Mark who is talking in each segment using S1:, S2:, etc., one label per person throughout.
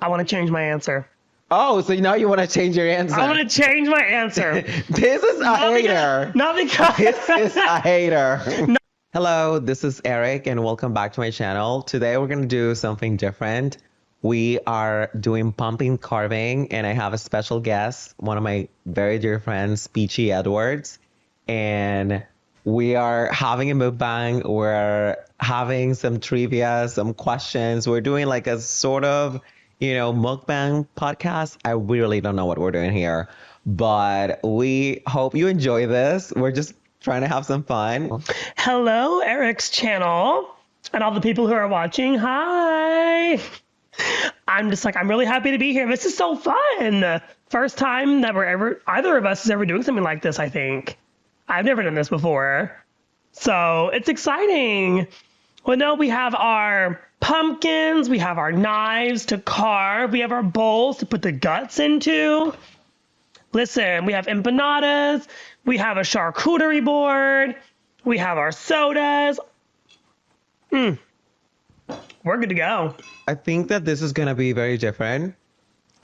S1: I want to change my answer.
S2: Oh, so now you want to change your answer?
S1: I want to change my answer.
S2: This is a hater.
S1: Not because.
S2: This is a hater. Hello, this is Eric and welcome back to my channel. Today we're going to do something different. We are doing pumpkin carving and I have a special guest, one of my very dear friends, Peachy Edwards. And we are having a mukbang. We're having some trivia, some questions. We're doing like a sort of, mukbang podcast. I really don't know what we're doing here, but we hope you enjoy this. We're just trying to have some fun.
S1: Hello, Erick's channel, and all the people who are watching. Hi. I'm really happy to be here. This is so fun. First time that either of us is ever doing something like this, I think. I've never done this before. So it's exciting. Well, no, we have our pumpkins, we have our knives to carve, we have our bowls to put the guts into. Listen, we have empanadas, we have a charcuterie board, we have our sodas. We're good to go.
S2: I think that this is going to be very different.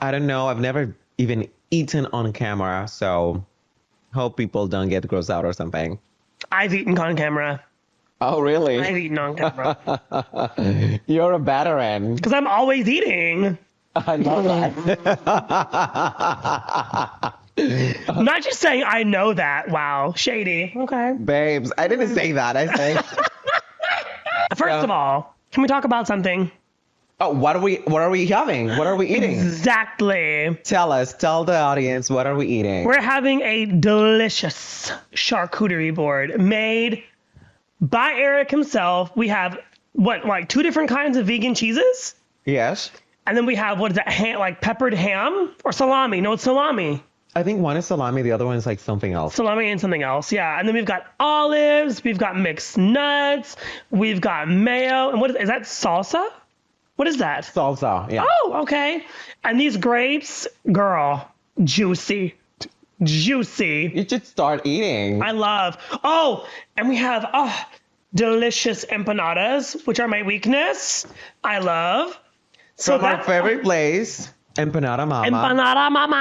S2: I don't know. I've never even eaten on camera, so hope people don't get grossed out or something.
S1: I've eaten on camera.
S2: Oh, really?
S1: I've eaten on camera.
S2: You're a veteran.
S1: Because I'm always eating.
S2: I love that.
S1: I'm not just saying I know that. Wow. Shady. Okay.
S2: Babes, I didn't say that. I say.
S1: First of all, can we talk about something?
S2: Oh, what are we having? What are we eating?
S1: Exactly.
S2: Tell the audience, what are we eating?
S1: We're having a delicious charcuterie board made by Erick himself. We have two different kinds of vegan cheeses?
S2: Yes.
S1: And then we have, what is that, like peppered ham or salami? No, it's salami.
S2: I think one is salami, the other one is like something else.
S1: Salami and something else, yeah. And then we've got olives, we've got mixed nuts, we've got mayo, and is that salsa? What is that?
S2: Salsa, yeah.
S1: Oh, okay. And these grapes, girl, juicy. Juicy.
S2: You should start eating.
S1: I love. Oh, and we have delicious empanadas, which are my weakness. I love.
S2: So from our favorite place, Empanada Mama.
S1: Empanada Mama.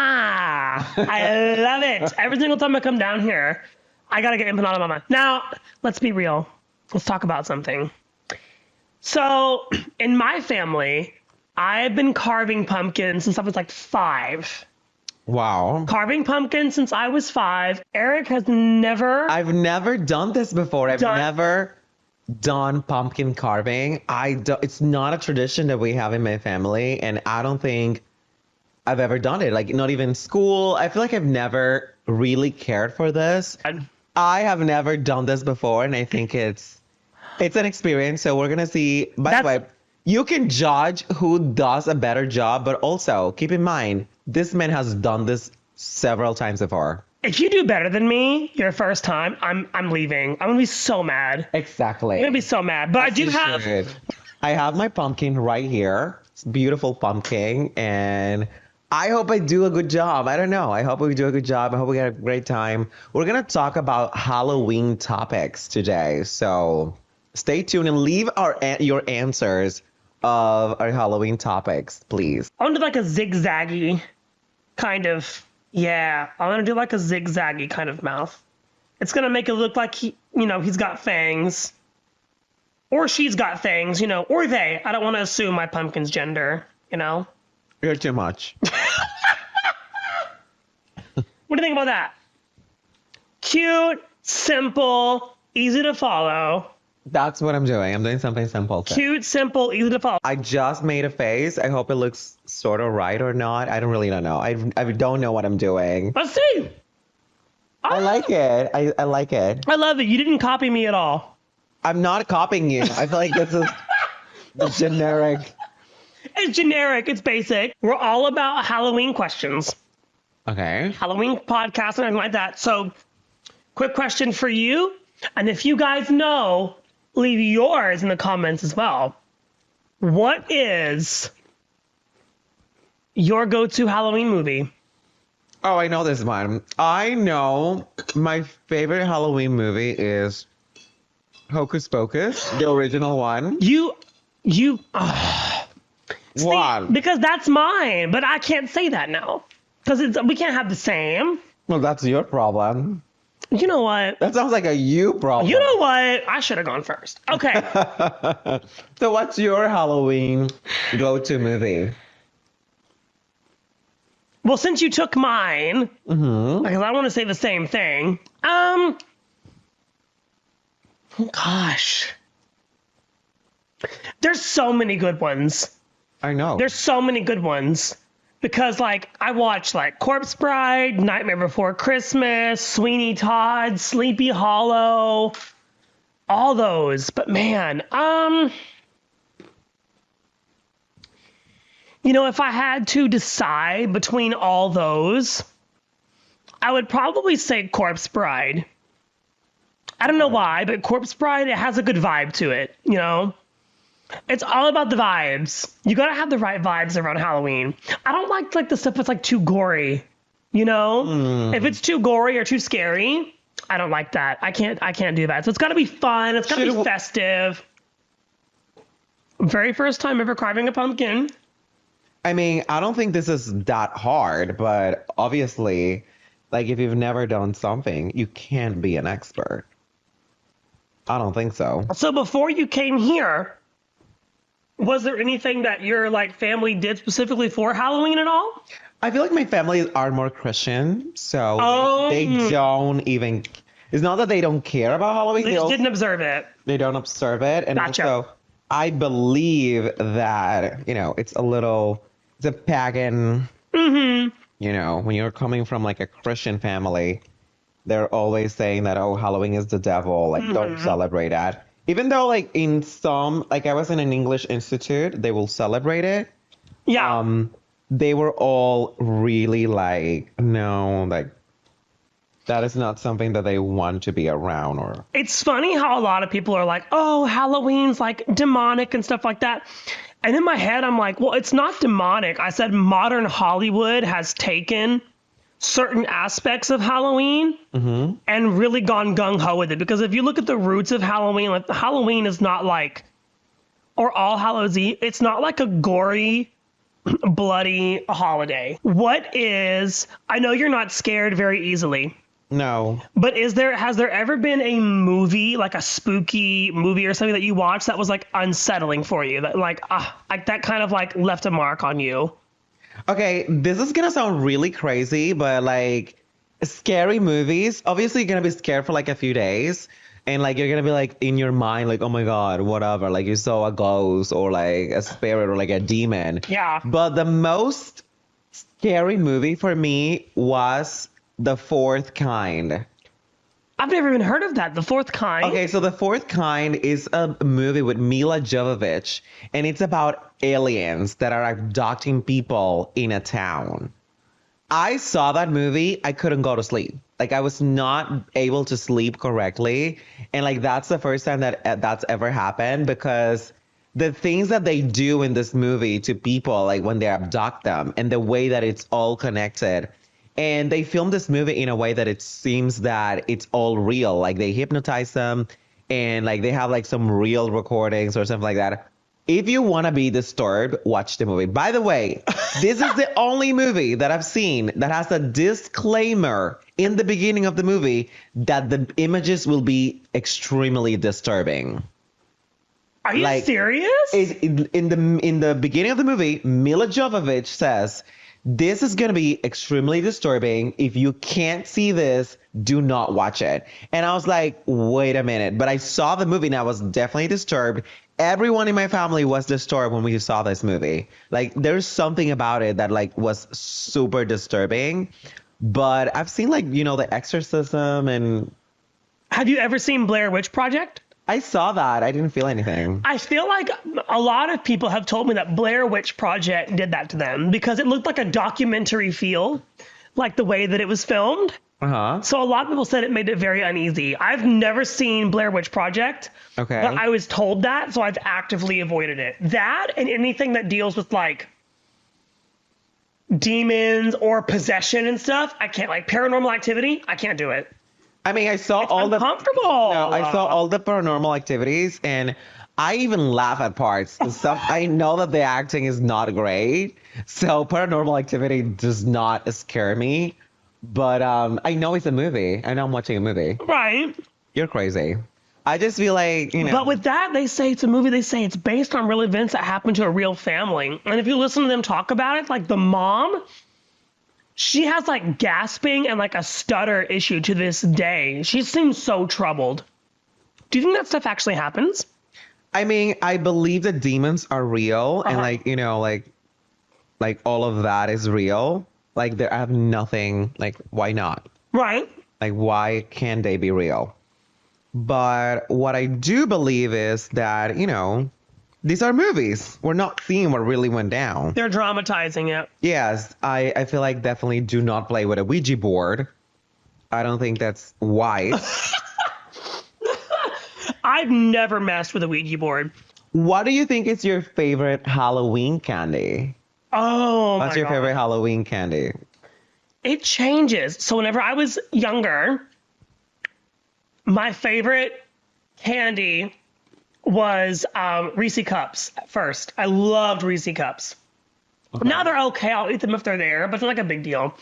S1: I love it. Every single time I come down here, I gotta get Empanada Mama. Now, let's be real. Let's talk about something. So, in my family, I've been carving pumpkins since I was like 5.
S2: Wow.
S1: Carving pumpkins since I was 5. Erick has never...
S2: I've never done this before. I've never done pumpkin carving. It's not a tradition that we have in my family, and I don't think I've ever done it. Like, not even school. I feel like I've never really cared for this. I have never done this before, and I think it's an experience. So we're gonna see. By the way, you can judge who does a better job, but also keep in mind this man has done this several times before.
S1: If you do better than me your first time, I'm leaving. I'm gonna be so mad.
S2: Exactly.
S1: I'm gonna be so mad. But I do have.
S2: I have my pumpkin right here. It's a beautiful pumpkin, and I hope I do a good job. I don't know. I hope we do a good job. I hope we get a great time. We're gonna talk about Halloween topics today, so stay tuned and leave your answers of our Halloween topics, please.
S1: I want to do like a zigzaggy kind of. Yeah, I'm gonna do like a zigzaggy kind of mouth. It's gonna make it look like he's got fangs. Or she's got fangs, or they. I don't want to assume my pumpkin's gender,
S2: You're too much.
S1: What do you think about that? Cute, simple, easy to follow.
S2: That's what I'm doing. I'm doing something simple.
S1: Cute, simple, easy to follow.
S2: I just made a face. I hope it looks sort of right or not. I don't really know. I don't know what I'm doing.
S1: Let's see.
S2: I like it. I like it.
S1: I love it. You didn't copy me at all.
S2: I'm not copying you. I feel like this is the generic.
S1: It's generic. It's basic. We're all about Halloween questions.
S2: Okay.
S1: Halloween podcast and everything like that. So, quick question for you. And if you guys know, leave yours in the comments as well. What is your go-to Halloween movie?
S2: Oh, I know this one. I know my favorite Halloween movie is Hocus Pocus, the original one. What?
S1: Because that's mine, but I can't say that now. Because we can't have the same.
S2: Well, that's your problem.
S1: You know what?
S2: That sounds like a you problem.
S1: You know what? I should have gone first. Okay.
S2: So what's your Halloween go-to movie?
S1: Well, since you took mine,
S2: Mm-hmm.
S1: because I want to say the same thing. Gosh. There's so many good ones.
S2: I know.
S1: There's so many good ones. Because, like, I watched, like, Corpse Bride, Nightmare Before Christmas, Sweeney Todd, Sleepy Hollow, all those. But, man, you know, if I had to decide between all those, I would probably say Corpse Bride. I don't know why, but Corpse Bride, it has a good vibe to it, you know? It's all about the vibes. You gotta have the right vibes around Halloween. I don't like the stuff that's like too gory, you know? If it's too gory or too scary, I don't like that. I can't do that. So it's gotta be fun. It's gotta be festive. Very first time ever carving a pumpkin.
S2: I mean, I don't think this is that hard, but obviously, like if you've never done something, you can't be an expert. I don't think so.
S1: So before you came here, was there anything that your like family did specifically for Halloween at all?
S2: I feel like my family are more Christian, so
S1: Oh.
S2: they don't even. It's not that they don't care about Halloween.
S1: They just didn't observe it.
S2: They don't observe it, and
S1: Gotcha.
S2: also I believe that it's a pagan. You know, when you're coming from like a Christian family, they're always saying that Halloween is the devil, like don't celebrate that. Even though like in some, like I was in an English institute, they will celebrate it.
S1: Yeah.
S2: They were all really like, no, like that is not something that they want to be around. Or
S1: It's funny how a lot of people are like, oh, Halloween's like demonic and stuff like that. And in my head, I'm like, well, it's not demonic. I said modern Hollywood has taken certain aspects of Halloween and really gone gung-ho with it. Because if you look at the roots of Halloween, like Halloween is not like, or All Hallows Eve, it's not like a gory, bloody holiday. I know you're not scared very easily.
S2: no,
S1: But has there ever been a movie, like a spooky movie or something that you watched that was like unsettling for you? That like that kind of like left a mark on you?
S2: okay, this is gonna sound really crazy, but like scary movies, obviously you're gonna be scared for like a few days. And like you're gonna be like in your mind, like, oh my God, whatever. Like you saw a ghost or like a spirit or like a demon.
S1: Yeah.
S2: But the most scary movie for me was The Fourth Kind.
S1: I've never even heard of that. The Fourth Kind.
S2: Okay, so The Fourth Kind is a movie with Mila Jovovich, and it's about aliens that are abducting people in a town. I saw that movie, I couldn't go to sleep. Like I was not able to sleep correctly, and like that's the first time that that's ever happened, because the things that they do in this movie to people, like when they abduct them, and the way that it's all connected. And they filmed this movie in a way that it seems that it's all real. Like they hypnotize them and like they have like some real recordings or something like that. If you want to be disturbed, watch the movie. By the way, this is the only movie that I've seen that has a disclaimer in the beginning of the movie that the images will be extremely disturbing.
S1: Are you
S2: like,
S1: serious?
S2: In the beginning of the movie, Mila Jovovich says, this is going to be extremely disturbing. If you can't see this, do not watch it. And I was like, wait a minute. But I saw the movie and I was definitely disturbed. Everyone in my family was disturbed when we saw this movie. Like there's something about it that like was super disturbing. But I've seen like, The Exorcism, and
S1: Have you ever seen Blair Witch Project?
S2: I saw that. I didn't feel anything.
S1: I feel like a lot of people have told me that Blair Witch Project did that to them because it looked like a documentary feel, like the way that it was filmed.
S2: Uh-huh.
S1: So a lot of people said it made it very uneasy. I've never seen Blair Witch Project,
S2: Okay.
S1: but I was told that, so I've actively avoided it. That and anything that deals with like demons or possession and stuff, I can't. Like Paranormal Activity, I can't do it.
S2: I mean, I saw
S1: It's uncomfortable.
S2: I saw all the Paranormal Activities, and I even laugh at parts. Some I know that the acting is not great, so Paranormal Activity does not scare me. But I know it's a movie. I know I'm watching a movie.
S1: Right.
S2: You're crazy. I just feel like,
S1: But with that, they say it's a movie. They say it's based on real events that happened to a real family. And if you listen to them talk about it, like the mom, she has like gasping and like a stutter issue to this day. She seems so troubled. Do you think that stuff actually happens?
S2: I mean, I believe that demons are real and like, like all of that is real. Like I have nothing, like why not?
S1: Right.
S2: Like why can't they be real? But what I do believe is that, these are movies. We're not seeing what really went down.
S1: They're dramatizing it.
S2: Yes, I feel like definitely do not play with a Ouija board. I don't think that's wise.
S1: I've never messed with a Ouija board.
S2: What do you think is your favorite Halloween candy?
S1: Oh,
S2: What's your favorite Halloween candy?
S1: It changes. So whenever I was younger, my favorite candy was Reese Cups at first. I loved Reese Cups. Okay. Now they're okay. I'll eat them if they're there, but it's not like a big deal.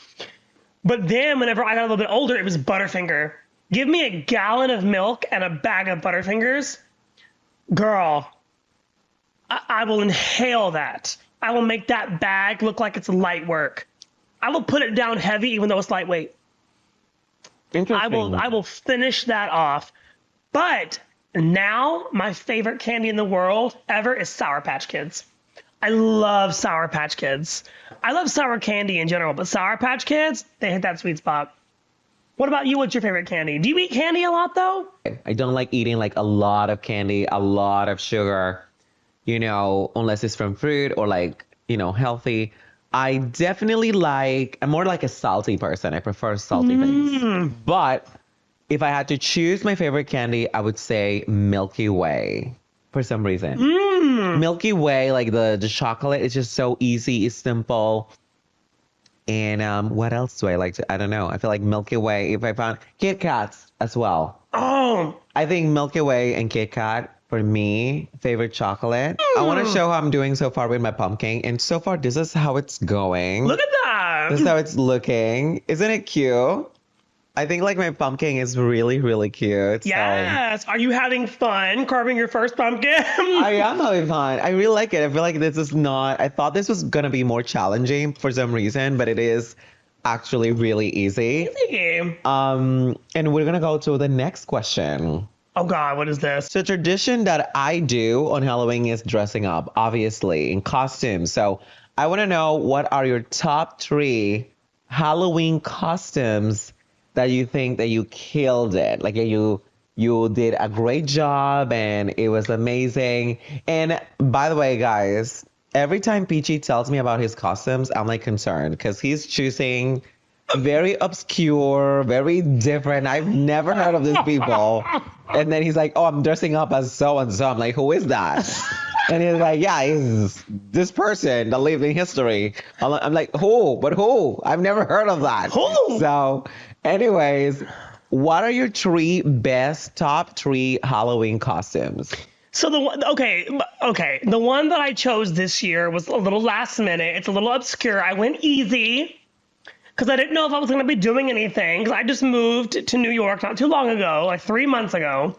S1: But then whenever I got a little bit older, it was Butterfinger. Give me a gallon of milk and a bag of Butterfingers. Girl, I will inhale that. I will make that bag look like it's light work. I will put it down heavy even though it's lightweight.
S2: Interesting.
S1: I will finish that off. But now my favorite candy in the world ever is Sour Patch Kids. I love Sour Patch Kids. I love sour candy in general, but Sour Patch Kids, they hit that sweet spot. What about you? What's your favorite candy? Do you eat candy a lot though?
S2: I don't like eating like a lot of candy, a lot of sugar, unless it's from fruit or like, healthy. I definitely I'm more like a salty person. I prefer salty things. But if I had to choose my favorite candy, I would say Milky Way for some reason. Milky Way, like the chocolate, is just so easy, it's simple. And what else do I like I don't know. I feel like Milky Way, if I found Kit Kats as well.
S1: Oh.
S2: I think Milky Way and Kit Kat, for me, favorite chocolate. I want to show how I'm doing so far with my pumpkin. And so far, this is how it's going.
S1: Look at that.
S2: This is how it's looking. Isn't it cute? I think like my pumpkin is really, really cute.
S1: Yes. Are you having fun carving your first pumpkin?
S2: I am having fun. I really like it. I feel like this is not, I thought this was going to be more challenging for some reason, but it is actually really easy.
S1: Easy.
S2: And we're going to go to the next question.
S1: Oh God, what is this?
S2: So tradition that I do on Halloween is dressing up, obviously, in costumes. So I want to know, what are your top 3 Halloween costumes that you think that you killed it? Like you did a great job and it was amazing. And by the way, guys, every time Peachy tells me about his costumes, I'm like concerned because he's choosing very obscure, very different. I've never heard of these people. And then he's like, oh, I'm dressing up as so-and-so. I'm like, who is that? And he's like, yeah, he's this person that lived in history. I'm like, who? But who? I've never heard of that.
S1: Who?
S2: So anyways, what are your top 3 Halloween costumes?
S1: So the one that I chose this year was a little last minute. It's a little obscure. I went easy because I didn't know if I was going to be doing anything. Because I just moved to New York not too long ago, like 3 months ago.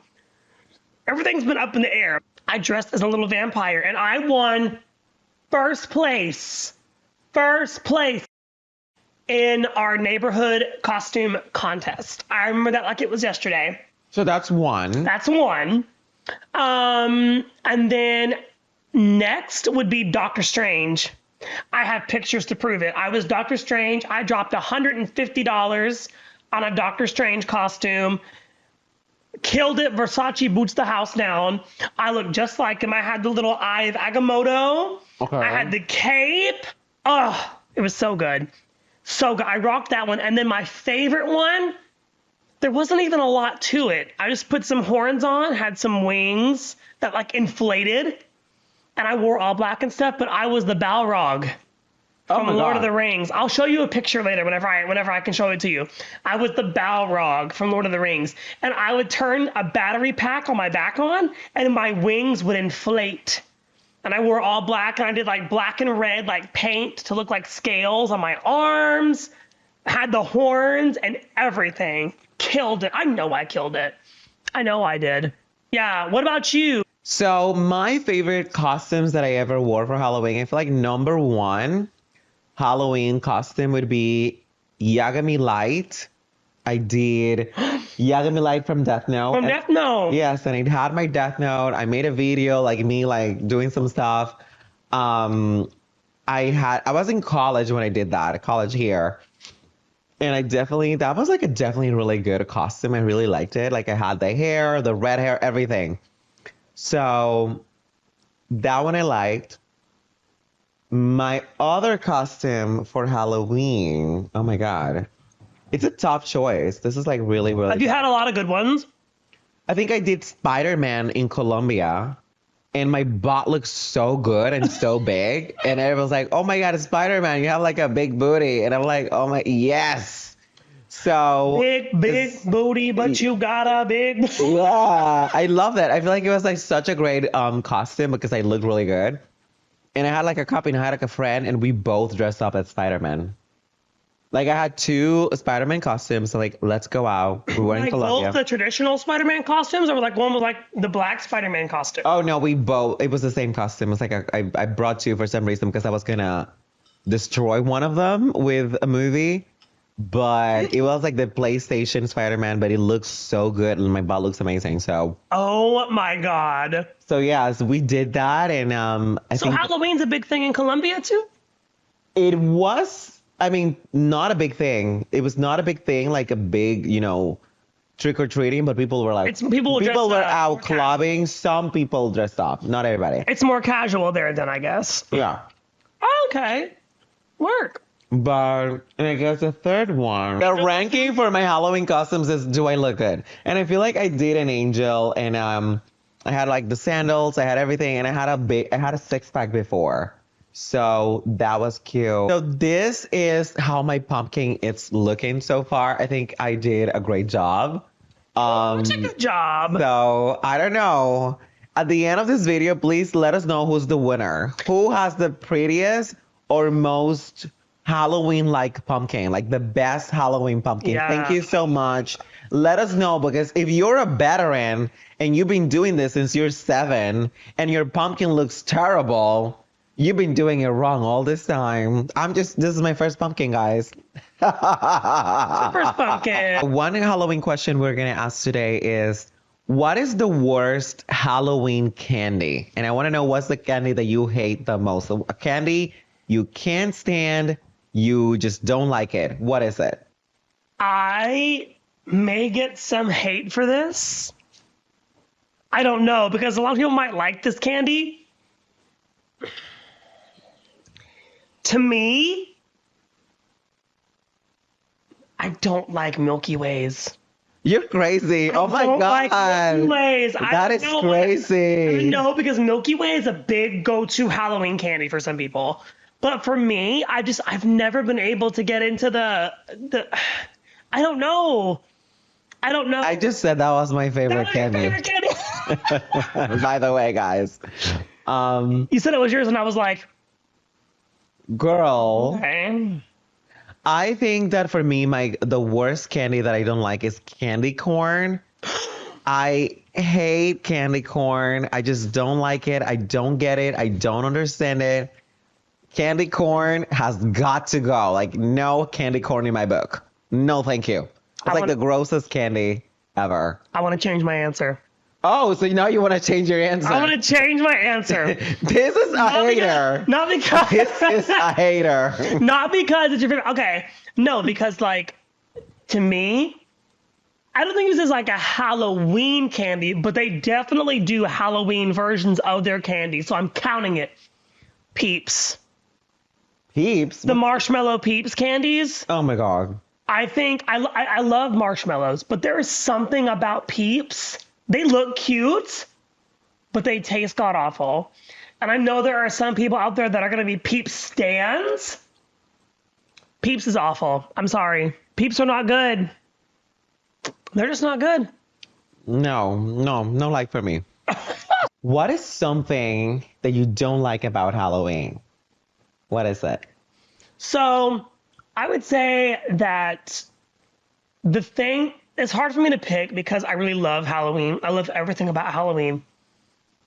S1: Everything's been up in the air. I dressed as a little vampire and I won first place in our neighborhood costume contest. I remember that like it was yesterday.
S2: So that's one.
S1: That's one. And then next would be Doctor Strange. I have pictures to prove it. I was Doctor Strange. I dropped $150 on a Doctor Strange costume. Killed it. Versace boots the house down. I looked just like him. I had the little eye of Agamotto.
S2: Okay.
S1: I had the cape. Oh, it was so good. So good. I rocked that one. And then my favorite one, there wasn't even a lot to it. I just put some horns on, had some wings that like inflated, and I wore all black and stuff, but I was the Balrog.
S2: Oh
S1: from
S2: my
S1: Lord of
S2: God.
S1: the Rings. I'll show you a picture later whenever I can show it to you. I was the Balrog from Lord of the Rings, and I would turn a battery pack on my back on, and my wings would inflate. And I wore all black, and I did like black and red like paint to look like scales on my arms. Had the horns and everything. Killed it. I know I killed it. I know I did. Yeah. What about you?
S2: So my favorite costumes that I ever wore for Halloween, I feel like number one Halloween costume would be Yagami Light. I did Yagami Light from Death Note.
S1: From Death Note.
S2: Yes, and I had my Death Note. I made a video like me like doing some stuff. Um, I was in college when I did that, college here. And that was like a definitely really good costume. I really liked it. Like I had the hair, the red hair, everything. So that one I liked. My other costume for Halloween, oh my God. It's a tough choice. This is like really, really
S1: Have you
S2: tough.
S1: had a lot of good ones?
S2: I think I did Spider-Man in Colombia. And my butt looks so good and so big. And everyone's like, oh my God, Spider-Man, you have like a big booty. And I'm like, oh my, yes. So
S1: Big booty, but you got a big.
S2: yeah, I love that. I feel like it was like such a great costume because I looked really good. And I had like a couple, and I had like a friend, and we both dressed up as Spider-Man. Like I had two Spider-Man costumes, so like let's go out. We were in
S1: Like
S2: Colombia.
S1: both the traditional Spider-Man costumes, or like one was like the black Spider-Man costume?
S2: Oh no, we both. It was the same costume. It's like I brought two for some reason because I was gonna destroy one of them with a movie, but it was like the PlayStation Spider-Man. But it looks so good, and my butt looks amazing. So
S1: Oh my God.
S2: yeah, so we did that, and I
S1: So
S2: think
S1: Halloween's a big thing in Colombia too?
S2: it was. I mean, not a big thing. It was not a big thing, like a big, trick or treating. But people were like,
S1: People dressed
S2: were
S1: up,
S2: out
S1: more casual.
S2: clubbing. Some people dressed up, not everybody.
S1: It's more casual there then, I guess.
S2: Yeah.
S1: Oh, okay. Work.
S2: But and I guess the third one, the ranking for my Halloween costumes is do I look good? And I feel like I did an angel, and I had like the sandals, I had everything, and I had a six pack before, so that was cute. So this is how my pumpkin is looking so far. I think I did a great job.
S1: Such a good job.
S2: So I don't know. At the end of this video, please let us know who's the winner. Who has the prettiest or most Halloween-like pumpkin, like the best Halloween pumpkin.
S1: Yeah.
S2: Thank you so much. Let us know, because if you're a veteran and you've been doing this since you're 7 and your pumpkin looks terrible, you've been doing it wrong all this time. This is my first pumpkin, guys.
S1: First pumpkin.
S2: One Halloween question we're going to ask today is, what is the worst Halloween candy? And I want to know, what's the candy that you hate the most? A candy you can't stand, you just don't like it. What is it?
S1: I may get some hate for this. I don't know, because a lot of people might like this candy. To me, I don't like Milky Ways.
S2: You're crazy. Oh my
S1: don't
S2: God.
S1: like Milky Ways.
S2: That is crazy.
S1: No, because Milky Way is a big go-to Halloween candy for some people. But for me, I've never been able to get into the I don't know.
S2: I just said that was my favorite candy. By the way, guys.
S1: You said it was yours, and I was like,
S2: Girl,
S1: okay.
S2: I think that for me, the worst candy that I don't like is candy corn. I hate candy corn. I just don't like it. I don't get it. I don't understand it. Candy corn has got to go. Like, no candy corn in my book. No, thank you. It's like the grossest candy ever.
S1: I want to change my answer.
S2: Oh, so now you want to change your answer?
S1: I want to change my answer.
S2: This is a hater.
S1: Not because
S2: This is a hater.
S1: not because it's your favorite. Okay. No, because like to me, I don't think this is like a Halloween candy, but they definitely do Halloween versions of their candy. So I'm counting it. Peeps.
S2: Peeps?
S1: The marshmallow Peeps candies.
S2: Oh my God.
S1: I think I love marshmallows, but there is something about Peeps. They look cute, but they taste god awful. And I know there are some people out there that are going to be Peeps stans. Peeps is awful. I'm sorry. Peeps are not good. They're just not good.
S2: No like for me. What is something that you don't like about Halloween? What is it?
S1: So I would say that the thing, it's hard for me to pick because I really love Halloween. I love everything about Halloween.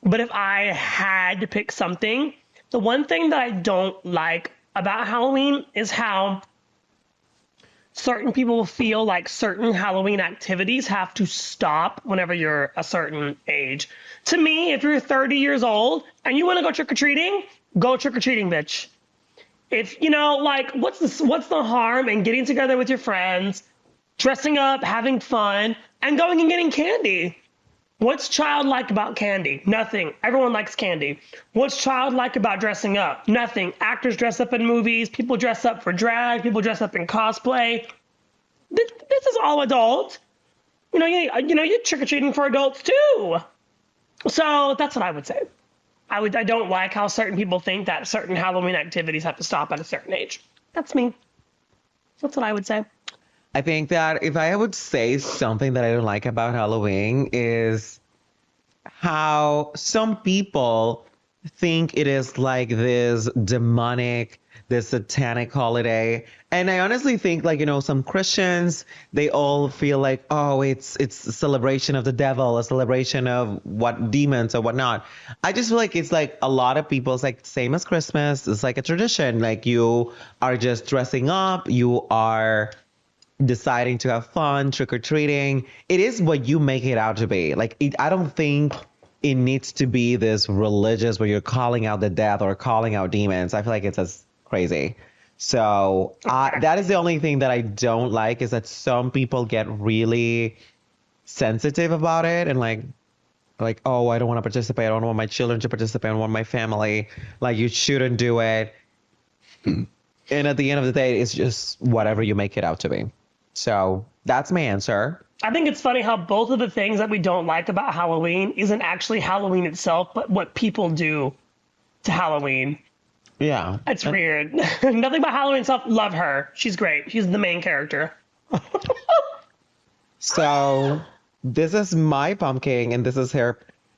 S1: But if I had to pick something, the one thing that I don't like about Halloween is how certain people feel like certain Halloween activities have to stop whenever you're a certain age. To me, if you're 30 years old and you want to go trick-or-treating, go trick-or-treating, bitch. If, like, what's the harm in getting together with your friends, dressing up, having fun, and going and getting candy? What's childlike about candy? Nothing. Everyone likes candy. What's childlike about dressing up? Nothing. Actors dress up in movies. People dress up for drag. People dress up in cosplay. This is all adult. You're trick-or-treating for adults too. So that's what I would say. I don't like how certain people think that certain Halloween activities have to stop at a certain age. That's me. That's what I would say.
S2: I think that if I would say something that I don't like about Halloween is how some people think it is like this demonic, this satanic holiday. And I honestly think like, some Christians, they all feel like, oh, it's a celebration of the devil, a celebration of what demons or whatnot. I just feel like it's like a lot of people, it's like same as Christmas. It's like a tradition. Like you are just dressing up. You are deciding to have fun, trick-or-treating. It is what you make it out to be. Like, I don't think it needs to be this religious where you're calling out the death or calling out demons. I feel like it's as crazy. So that is the only thing that I don't like, is that some people get really sensitive about it and like, oh, I don't want to participate. I don't want my children to participate. I don't want my family. Like, you shouldn't do it. And at the end of the day, it's just whatever you make it out to be. So that's my answer.
S1: I think it's funny how both of the things that we don't like about Halloween isn't actually Halloween itself, but what people do to Halloween.
S2: Yeah.
S1: It's weird. Nothing about Halloween itself. Love her. She's great. She's the main character.
S2: So this is my pumpkin and this is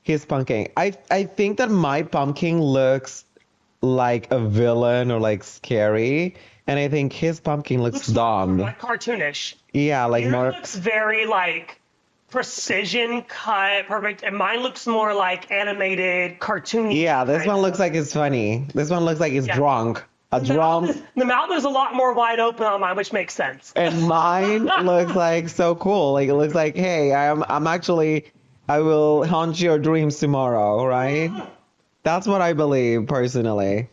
S2: his pumpkin. I think that my pumpkin looks like a villain or like scary. And I think his pumpkin looks dumb.
S1: Like cartoonish.
S2: Yeah, like
S1: Yours
S2: more.
S1: looks very like precision cut, perfect, and mine looks more like animated, cartoony.
S2: Yeah, this one looks like it's funny. This one looks like it's drunk.
S1: The mouth is a lot more wide open on mine, which makes sense.
S2: And mine looks like so cool. Like it looks like, hey, I'm actually, I will haunt your dreams tomorrow, right? That's what I believe personally.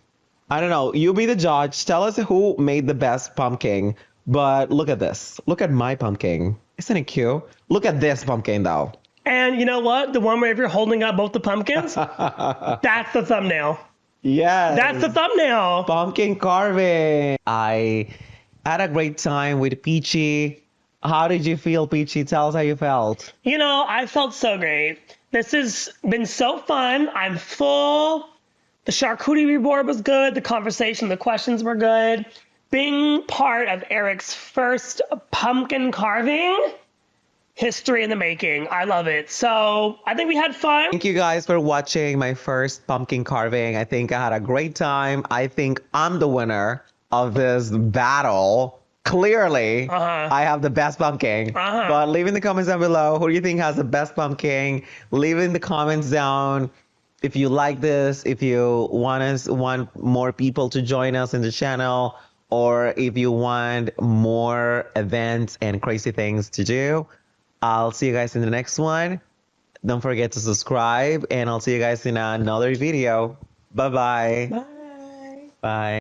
S2: I don't know. You be the judge. Tell us who made the best pumpkin. But look at this. Look at my pumpkin. Isn't it cute? Look at this pumpkin though.
S1: And you know what? The one where if you're holding up both the pumpkins, that's the thumbnail.
S2: Yes.
S1: That's the thumbnail.
S2: Pumpkin carving. I had a great time with Peachy. How did you feel, Peachy? Tell us how you felt.
S1: I felt so great. This has been so fun. I'm full. The charcuterie board was good. The conversation, the questions were good. Being part of Erick's first pumpkin carving, history in the making. I love it. So I think we had fun.
S2: Thank you guys for watching my first pumpkin carving. I think I had a great time. I think I'm the winner of this battle. Clearly, I have the best pumpkin. But leave in the comments down below, who do you think has the best pumpkin? Leave in the comments down if you like this, if you want more people to join us in the channel, or if you want more events and crazy things to do. I'll see you guys in the next one. Don't forget to subscribe, and I'll see you guys in another video. Bye-bye.
S1: Bye.
S2: Bye.